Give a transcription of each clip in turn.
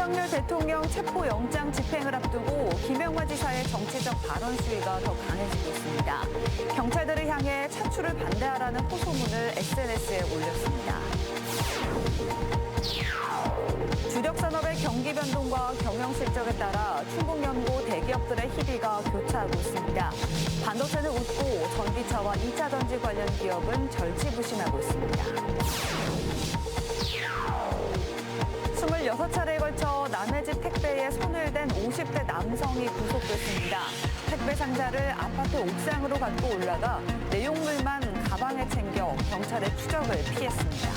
윤석열 대통령 체포영장 집행을 앞두고 김영화 지사의 정치적 발언 수위가 더 강해지고 있습니다. 경찰들을 향해 차출을 반대하라는 호소문을 SNS에 올렸습니다. 주력 산업의 경기 변동과 경영 실적에 따라 충북 연고 대기업들의 희비가 교차하고 있습니다. 반도체는 웃고 전기차와 2차 전지 관련 기업은 절치부심하고 있습니다. 26차례에 걸쳐 남의 집 택배에 손을 댄 50대 남성이 구속됐습니다. 택배 상자를 아파트 옥상으로 갖고 올라가 내용물만 가방에 챙겨 경찰의 추적을 피했습니다.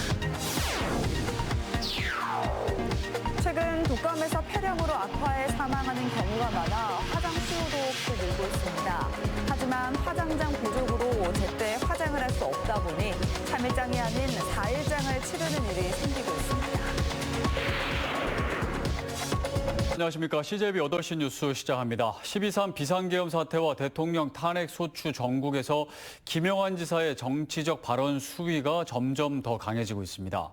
최근 독감에서 폐렴으로 악화해 사망하는 경우가 많아 화장 수요도 늘고 있습니다. 하지만 화장장 부족으로 제때 화장을 할 수 없다 보니 3일장이 아닌 4일장을 치르는 일이 생기고 있습니다. 안녕하십니까. CJB 8시 뉴스 시작합니다. 12.3 비상계엄 사태와 대통령 탄핵 소추 전국에서 김영환 지사의 정치적 발언 수위가 점점 더 강해지고 있습니다.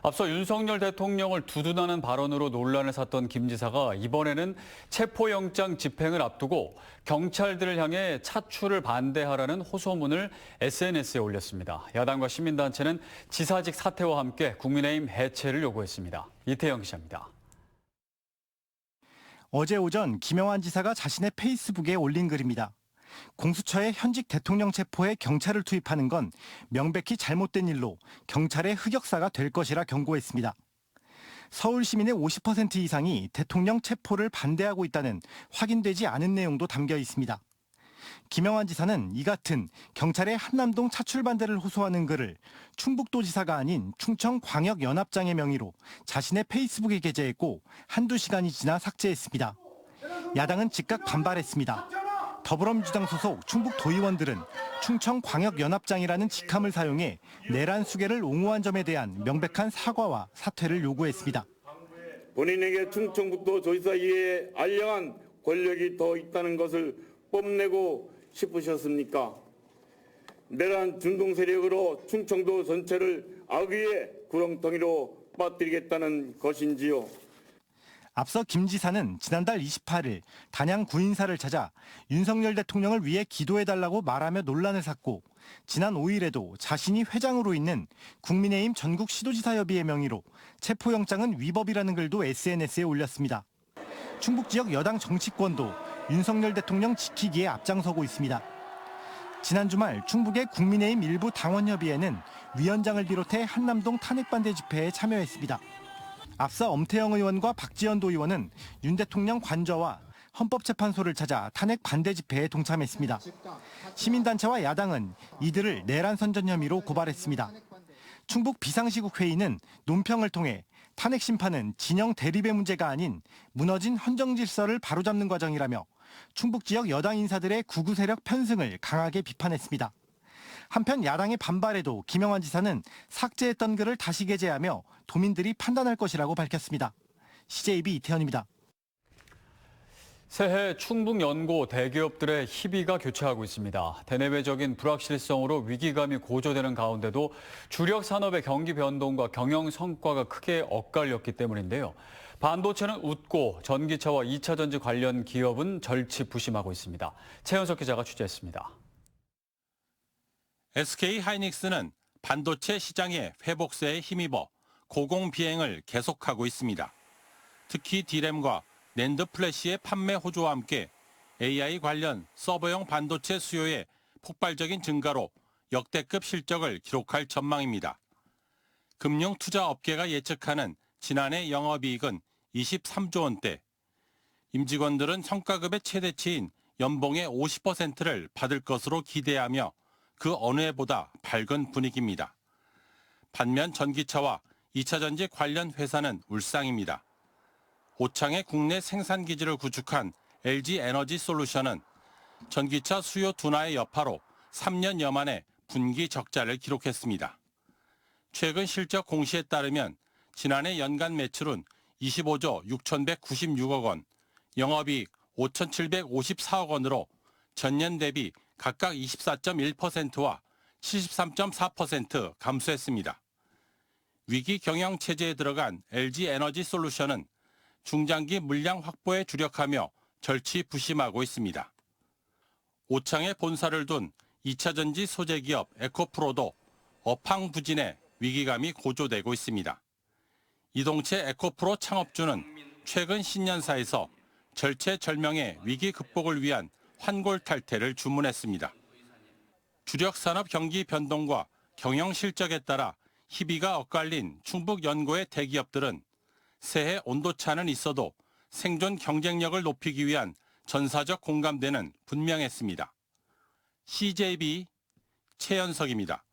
앞서 윤석열 대통령을 두둔하는 발언으로 논란을 샀던 김 지사가 이번에는 체포영장 집행을 앞두고 경찰들을 향해 차출을 반대하라는 호소문을 SNS에 올렸습니다. 야당과 시민단체는 지사직 사퇴와 함께 국민의힘 해체를 요구했습니다. 이태영 기자입니다. 어제 오전 김영환 지사가 자신의 페이스북에 올린 글입니다. 공수처의 현직 대통령 체포에 경찰을 투입하는 건 명백히 잘못된 일로 경찰의 흑역사가 될 것이라 경고했습니다. 서울 시민의 50% 이상이 대통령 체포를 반대하고 있다는 확인되지 않은 내용도 담겨 있습니다. 김영환 지사는 이 같은 경찰의 한남동 차출 반대를 호소하는 글을 충북도지사가 아닌 충청광역연합장의 명의로 자신의 페이스북에 게재했고 한두 시간이 지나 삭제했습니다. 야당은 즉각 반발했습니다. 더불어민주당 소속 충북도의원들은 충청광역연합장이라는 직함을 사용해 내란 수괴를 옹호한 점에 대한 명백한 사과와 사퇴를 요구했습니다. 본인에게 충청북도 도지사 이외에 알량한 권력이 더 있다는 것을 뽐내고 싶으셨습니까? 내란 준동 세력으로 충청도 전체를 악의의 구렁텅이로 빠뜨리겠다는 것인지요? 앞서 김 지사는 지난달 28일 단양 구인사를 찾아 윤석열 대통령을 위해 기도해달라고 말하며 논란을 샀고 지난 5일에도 자신이 회장으로 있는 국민의힘 전국시도지사협의회 명의로 체포영장은 위법이라는 글도 SNS에 올렸습니다. 충북 지역 여당 정치권도 윤석열 대통령 지키기에 앞장서고 있습니다. 지난 주말 충북의 국민의힘 일부 당원협의회는 위원장을 비롯해 한남동 탄핵반대 집회에 참여했습니다. 앞서 엄태영 의원과 박지원 도의원은 윤 대통령 관저와 헌법재판소를 찾아 탄핵 반대 집회에 동참했습니다. 시민단체와 야당은 이들을 내란 선전 혐의로 고발했습니다. 충북 비상시국회의는 논평을 통해 탄핵 심판은 진영 대립의 문제가 아닌 무너진 헌정 질서를 바로잡는 과정이라며 충북 지역 여당 인사들의 구구 세력 편승을 강하게 비판했습니다. 한편 야당의 반발에도 김영환 지사는 삭제했던 글을 다시 게재하며 도민들이 판단할 것이라고 밝혔습니다. CJB 이태현입니다. 새해 충북 연고 대기업들의 희비가 교차하고 있습니다. 대내외적인 불확실성으로 위기감이 고조되는 가운데도 주력 산업의 경기 변동과 경영 성과가 크게 엇갈렸기 때문인데요. 반도체는 웃고 전기차와 2차 전지 관련 기업은 절치부심하고 있습니다. 최현석 기자가 취재했습니다. SK 하이닉스는 반도체 시장의 회복세에 힘입어 고공 비행을 계속하고 있습니다. 특히 D램과 낸드 플래시의 판매 호조와 함께 AI 관련 서버용 반도체 수요의 폭발적인 증가로 역대급 실적을 기록할 전망입니다. 금융투자업계가 예측하는 지난해 영업이익은 23조 원대. 임직원들은 성과급의 최대치인 연봉의 50%를 받을 것으로 기대하며 그 어느 해보다 밝은 분위기입니다. 반면 전기차와 2차 전지 관련 회사는 울상입니다. 고창의 국내 생산 기지를 구축한 LG 에너지 솔루션은 전기차 수요 둔화의 여파로 3년여 만에 분기 적자를 기록했습니다. 최근 실적 공시에 따르면 지난해 연간 매출은 25조 6,196억 원, 영업이익 5,754억 원으로 전년 대비 각각 24.1%와 73.4% 감소했습니다. 위기 경영 체제에 들어간 LG 에너지 솔루션은 중장기 물량 확보에 주력하며 절치부심하고 있습니다. 오창에 본사를 둔 2차전지 소재 기업 에코프로도 업황 부진에 위기감이 고조되고 있습니다. 이동채 에코프로 창업주는 최근 신년사에서 절체절명의 위기 극복을 위한 환골탈태를 주문했습니다. 주력 산업 경기 변동과 경영 실적에 따라 희비가 엇갈린 충북 연고의 대기업들은 새해 온도차는 있어도 생존 경쟁력을 높이기 위한 전사적 공감대는 분명했습니다. CJB 최연석입니다.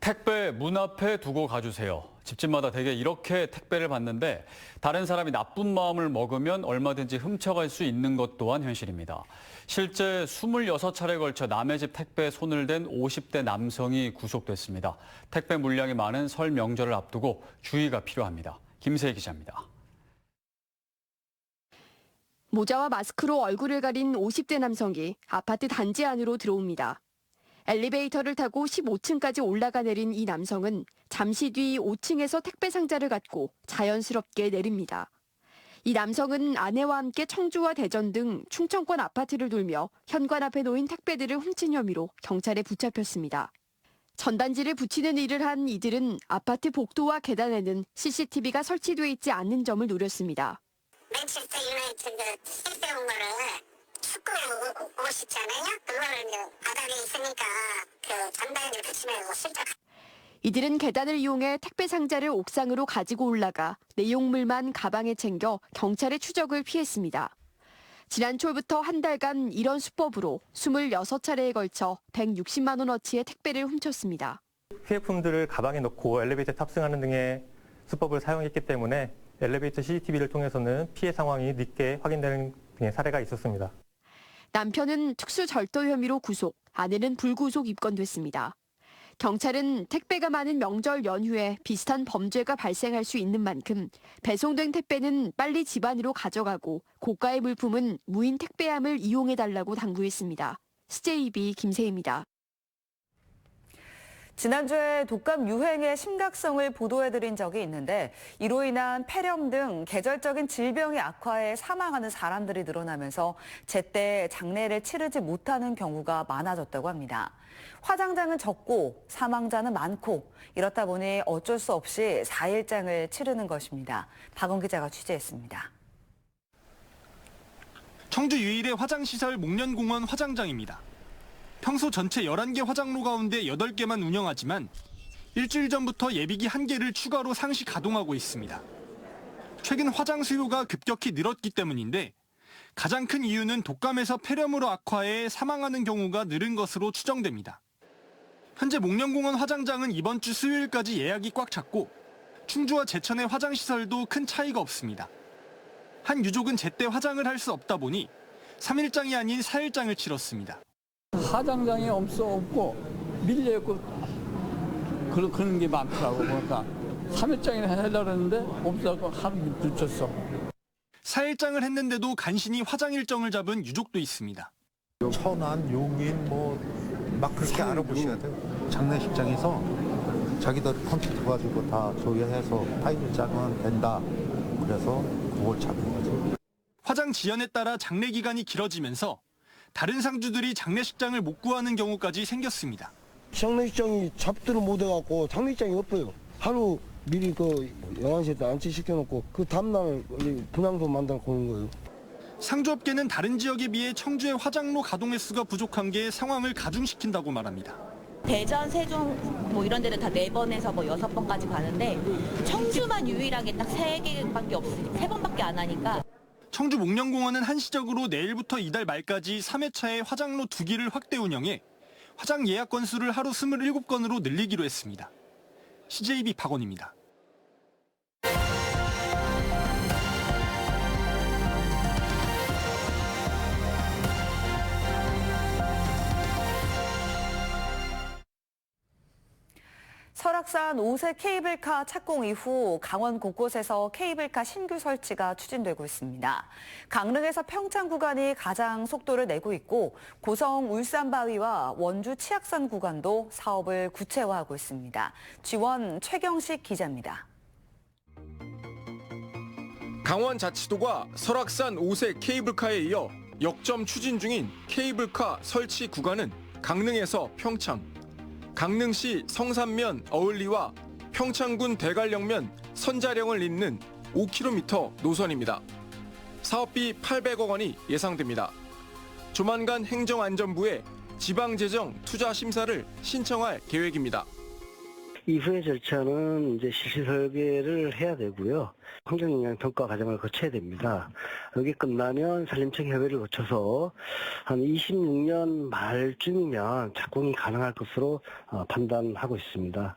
택배 문 앞에 두고 가주세요. 집집마다 대개 이렇게 택배를 받는데 다른 사람이 나쁜 마음을 먹으면 얼마든지 훔쳐갈 수 있는 것 또한 현실입니다. 실제 26차례에 걸쳐 남의 집 택배에 손을 댄 50대 남성이 구속됐습니다. 택배 물량이 많은 설 명절을 앞두고 주의가 필요합니다. 김세희 기자입니다. 모자와 마스크로 얼굴을 가린 50대 남성이 아파트 단지 안으로 들어옵니다. 엘리베이터를 타고 15층까지 올라가 내린 이 남성은 잠시 뒤 5층에서 택배 상자를 갖고 자연스럽게 내립니다. 이 남성은 아내와 함께 청주와 대전 등 충청권 아파트를 돌며 현관 앞에 놓인 택배들을 훔친 혐의로 경찰에 붙잡혔습니다. 전단지를 붙이는 일을 한 이들은 아파트 복도와 계단에는 CCTV가 설치돼 있지 않는 점을 노렸습니다. 맨체스터 유나이티드 택배 온 거를 축구 옷 있잖아요. 그거를 이제 바닥에 있으니까 그 전단지 붙이면 슬쩍. 이들은 계단을 이용해 택배 상자를 옥상으로 가지고 올라가 내용물만 가방에 챙겨 경찰의 추적을 피했습니다. 지난 초부터 한 달간 이런 수법으로 26차례에 걸쳐 160만 원어치의 택배를 훔쳤습니다. 피해품들을 가방에 넣고 엘리베이터에 탑승하는 등의 수법을 사용했기 때문에 엘리베이터 CCTV를 통해서는 피해 상황이 늦게 확인되는 등의 사례가 있었습니다. 남편은 특수절도 혐의로 구속, 아내는 불구속 입건됐습니다. 경찰은 택배가 많은 명절 연휴에 비슷한 범죄가 발생할 수 있는 만큼 배송된 택배는 빨리 집 안으로 가져가고 고가의 물품은 무인 택배함을 이용해달라고 당부했습니다. CJB 김세희입니다. 지난주에 독감 유행의 심각성을 보도해드린 적이 있는데 이로 인한 폐렴 등 계절적인 질병의 악화에 사망하는 사람들이 늘어나면서 제때 장례를 치르지 못하는 경우가 많아졌다고 합니다. 화장장은 적고 사망자는 많고 이렇다 보니 어쩔 수 없이 4일장을 치르는 것입니다. 박원 기자가 취재했습니다. 청주 유일의 화장시설 목련공원 화장장입니다. 평소 전체 11개 화장로 가운데 8개만 운영하지만 일주일 전부터 예비기 1개를 추가로 상시 가동하고 있습니다. 최근 화장 수요가 급격히 늘었기 때문인데 가장 큰 이유는 독감에서 폐렴으로 악화해 사망하는 경우가 늘은 것으로 추정됩니다. 현재 목련공원 화장장은 이번 주 수요일까지 예약이 꽉 찼고 충주와 제천의 화장시설도 큰 차이가 없습니다. 한 유족은 제때 화장을 할 수 없다 보니 3일장이 아닌 4일장을 치렀습니다. 화장장이 없고 밀려있고 그런 게 많더라고. 그러니까 3일장이나 하려고 했는데 없어서 하루 늦췄어. 4일장을 했는데도 간신히 화장 일정을 잡은 유족도 있습니다. 천안, 용인 막 그렇게 알아보셔야 돼요. 장례식장에서 자기들 컴퓨터 가지고 다 조회해서 8일장은 된다. 그래서 그걸 잡은 거죠. 화장 지연에 따라 장례 기간이 길어지면서 다른 상주들이 장례식장을 못 구하는 경우까지 생겼습니다. 장례식장이 잡지를 못해갖고 장례식장이 없어요. 하루 미리 그 영안실에 안치시켜놓고 그 다음날 분향소 만들고 오는 거예요. 상주업계는 다른 지역에 비해 청주의 화장로 가동 횟수가 부족한 게 상황을 가중시킨다고 말합니다. 대전, 세종 뭐 이런 데는 다 4번에서 뭐 6번까지 가는데 청주만 유일하게 딱 3개밖에 없으니까 3번밖에 안 하니까. 청주 목련공원은 한시적으로 내일부터 이달 말까지 3회차에 화장로 2기를 확대 운영해 화장 예약 건수를 하루 27건으로 늘리기로 했습니다. CJB 박원입니다. 설악산 5세 케이블카 착공 이후 강원 곳곳에서 케이블카 신규 설치가 추진되고 있습니다. 강릉에서 평창 구간이 가장 속도를 내고 있고 고성 울산바위와 원주 치악산 구간도 사업을 구체화하고 있습니다. G1 최경식 기자입니다. 강원자치도가 설악산 5세 케이블카에 이어 역점 추진 중인 케이블카 설치 구간은 강릉에서 평창, 강릉시 성산면 어을리와 평창군 대관령면 선자령을 잇는 5km 노선입니다. 사업비 800억 원이 예상됩니다. 조만간 행정안전부에 지방재정 투자 심사를 신청할 계획입니다. 이후의 절차는 이제 실시 설계를 해야 되고요. 환경영향 평가 과정을 거쳐야 됩니다. 여기 끝나면 산림청 협의를 거쳐서 한 26년 말쯤이면 착공이 가능할 것으로 판단하고 있습니다.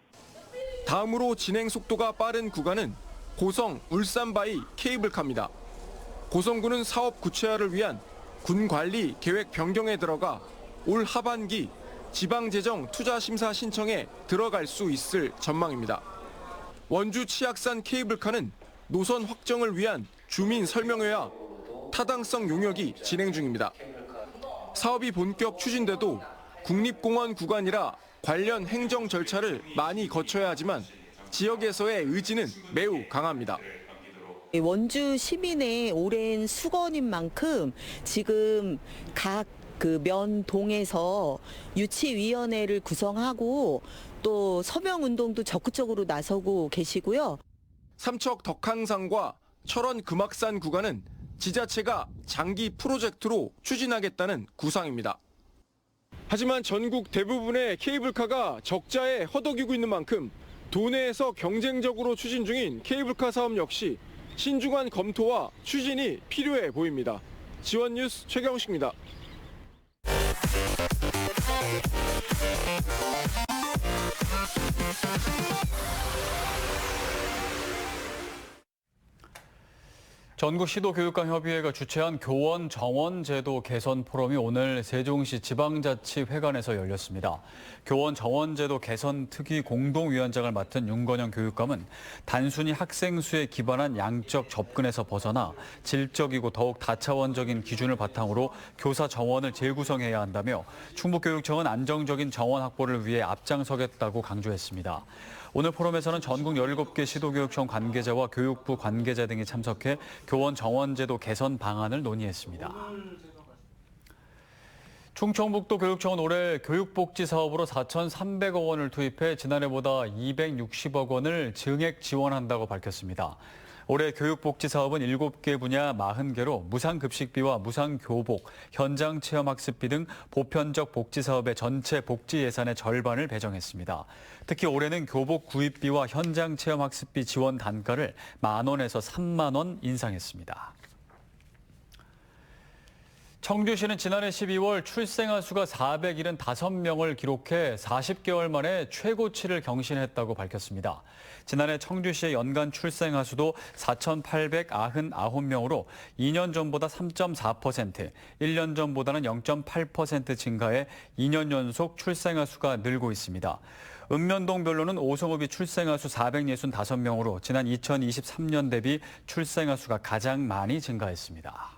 다음으로 진행 속도가 빠른 구간은 고성 울산바이 케이블카입니다. 고성군은 사업 구체화를 위한 군 관리 계획 변경에 들어가 올 하반기 지방재정 투자 심사 신청에 들어갈 수 있을 전망입니다. 원주 치악산 케이블카는 노선 확정을 위한 주민 설명회와 타당성 용역이 진행 중입니다. 사업이 본격 추진돼도 국립공원 구간이라 관련 행정 절차를 많이 거쳐야 하지만 지역에서의 의지는 매우 강합니다. 원주 시민의 오랜 수건인 만큼 지금 각 면동에서 유치위원회를 구성하고 또 서명운동도 적극적으로 나서고 계시고요. 삼척 덕항산과 철원 금악산 구간은 지자체가 장기 프로젝트로 추진하겠다는 구상입니다. 하지만 전국 대부분의 케이블카가 적자에 허덕이고 있는 만큼 도내에서 경쟁적으로 추진 중인 케이블카 사업 역시 신중한 검토와 추진이 필요해 보입니다. 지원뉴스 최경식입니다. 전국시도교육감협의회가 주최한 교원 정원 제도 개선 포럼이 오늘 세종시 지방자치회관에서 열렸습니다. 교원 정원 제도 개선 특위 공동위원장을 맡은 윤건영 교육감은 단순히 학생 수에 기반한 양적 접근에서 벗어나 질적이고 더욱 다차원적인 기준을 바탕으로 교사 정원을 재구성해야 한다며 충북교육청은 안정적인 정원 확보를 위해 앞장서겠다고 강조했습니다. 오늘 포럼에서는 전국 17개 시도교육청 관계자와 교육부 관계자 등이 참석해 교원 정원제도 개선 방안을 논의했습니다. 충청북도 교육청은 올해 교육복지 사업으로 4,300억 원을 투입해 지난해보다 260억 원을 증액 지원한다고 밝혔습니다. 올해 교육복지 사업은 7개 분야 40개로 무상급식비와 무상교복, 현장체험학습비 등 보편적 복지 사업의 전체 복지 예산의 절반을 배정했습니다. 특히 올해는 교복 구입비와 현장체험학습비 지원 단가를 10,000원에서 30,000원 인상했습니다. 청주시는 지난해 12월 출생아 수가 475명을 기록해 40개월 만에 최고치를 경신했다고 밝혔습니다. 지난해 청주시의 연간 출생아 수도 4,899명으로 2년 전보다 3.4%, 1년 전보다는 0.8% 증가해 2년 연속 출생아 수가 늘고 있습니다. 읍면동별로는 오송읍이 출생아 수 465명으로 지난 2023년 대비 출생아 수가 가장 많이 증가했습니다.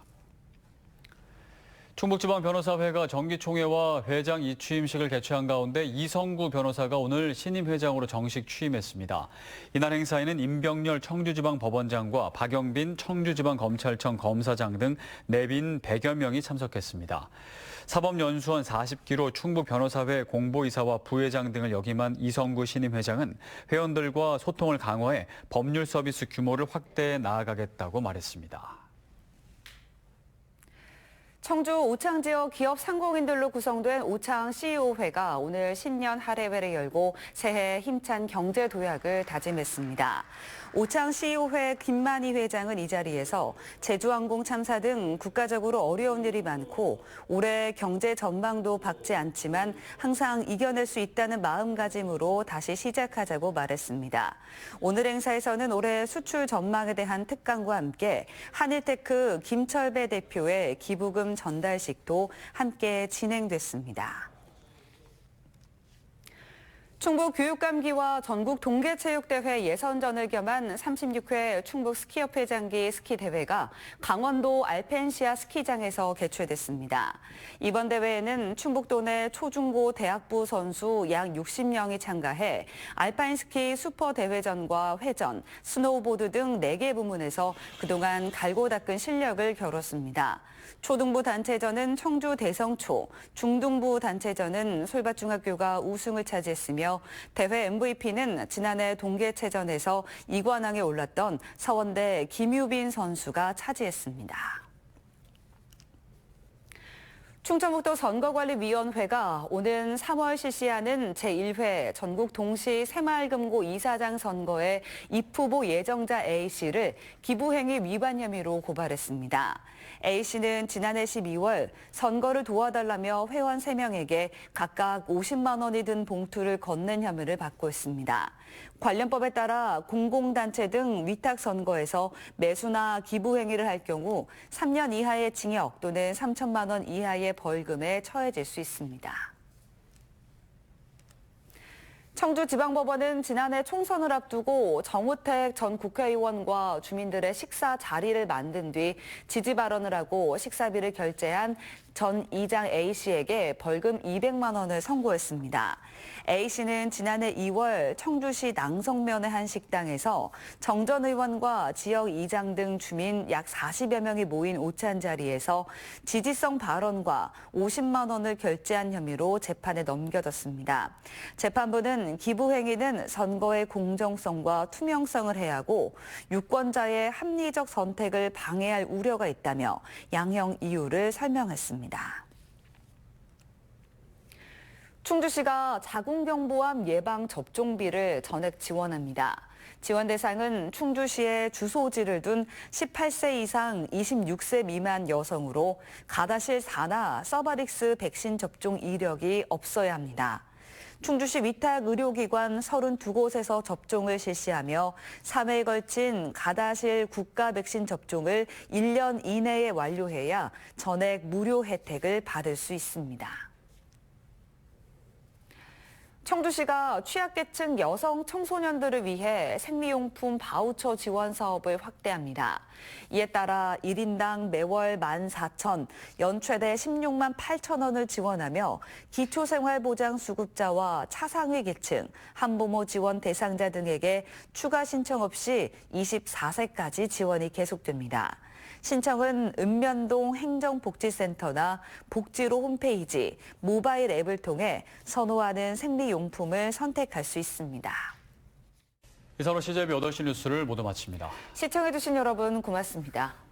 충북지방변호사회가 정기총회와 회장 이취임식을 개최한 가운데 이성구 변호사가 오늘 신임 회장으로 정식 취임했습니다. 이날 행사에는 임병렬 청주지방법원장과 박영빈 청주지방검찰청 검사장 등 내빈 100여 명이 참석했습니다. 사법연수원 40기로 충북변호사회 공보이사와 부회장 등을 역임한 이성구 신임 회장은 회원들과 소통을 강화해 법률 서비스 규모를 확대해 나아가겠다고 말했습니다. 청주 오창 지역 기업 상공인들로 구성된 오창 CEO회가 오늘 신년 할애회를 열고 새해 힘찬 경제 도약을 다짐했습니다. 오창 CEO회 김만희 회장은 이 자리에서 제주항공 참사 등 국가적으로 어려운 일이 많고 올해 경제 전망도 밝지 않지만 항상 이겨낼 수 있다는 마음가짐으로 다시 시작하자고 말했습니다. 오늘 행사에서는 올해 수출 전망에 대한 특강과 함께 한일테크 김철배 대표의 기부금 전달식도 함께 진행됐습니다. 충북 교육감기와 전국 동계체육대회 예선전을 겸한 36회 충북 스키협회 장기 스키대회가 강원도 알펜시아 스키장에서 개최됐습니다. 이번 대회에는 충북도 내 초중고 대학부 선수 약 60명이 참가해 알파인스키 슈퍼대회전과 회전, 스노우보드 등 4개 부문에서 그동안 갈고 닦은 실력을 겨뤘습니다. 초등부 단체전은 청주 대성초, 중등부 단체전은 솔밭중학교가 우승을 차지했으며 대회 MVP는 지난해 동계체전에서 2관왕에 올랐던 서원대 김유빈 선수가 차지했습니다. 충청북도 선거관리위원회가 오는 3월 실시하는 제1회 전국 동시 새마을금고 이사장 선거의 입후보 예정자 A씨를 기부행위 위반 혐의로 고발했습니다. A씨는 지난해 12월 선거를 도와달라며 회원 3명에게 각각 50만 원이 든 봉투를 건넨 혐의를 받고 있습니다. 관련법에 따라 공공단체 등 위탁선거에서 매수나 기부 행위를 할 경우 3년 이하의 징역 또는 3천만 원 이하의 벌금에 처해질 수 있습니다. 청주지방법원은 지난해 총선을 앞두고 정우택 전 국회의원과 주민들의 식사 자리를 만든 뒤 지지 발언을 하고 식사비를 결제한 전 이장 A씨에게 벌금 200만 원을 선고했습니다. A씨는 지난해 2월 청주시 낭성면의 한 식당에서 정 전 의원과 지역 이장 등 주민 약 40여 명이 모인 오찬 자리에서 지지성 발언과 50만 원을 결제한 혐의로 재판에 넘겨졌습니다. 재판부는 기부 행위는 선거의 공정성과 투명성을 해하고 유권자의 합리적 선택을 방해할 우려가 있다며 양형 이유를 설명했습니다. 충주시가 자궁경부암 예방 접종비를 전액 지원합니다. 지원 대상은 충주시에 주소지를 둔 18세 이상 26세 미만 여성으로 가다실 4나 서바릭스 백신 접종 이력이 없어야 합니다. 충주시 위탁 의료기관 32곳에서 접종을 실시하며 3회에 걸친 가다실 국가 백신 접종을 1년 이내에 완료해야 전액 무료 혜택을 받을 수 있습니다. 청주시가 취약계층 여성 청소년들을 위해 생리용품 바우처 지원 사업을 확대합니다. 이에 따라 1인당 매월 14,000, 연 최대 16만 8천 원을 지원하며 기초생활보장수급자와 차상위 계층, 한부모 지원 대상자 등에게 추가 신청 없이 24세까지 지원이 계속됩니다. 신청은 읍면동 행정복지센터나 복지로 홈페이지, 모바일 앱을 통해 선호하는 생리용품을 선택할 수 있습니다. 이상으로 CJB 8시 뉴스를 모두 마칩니다. 시청해주신 여러분 고맙습니다.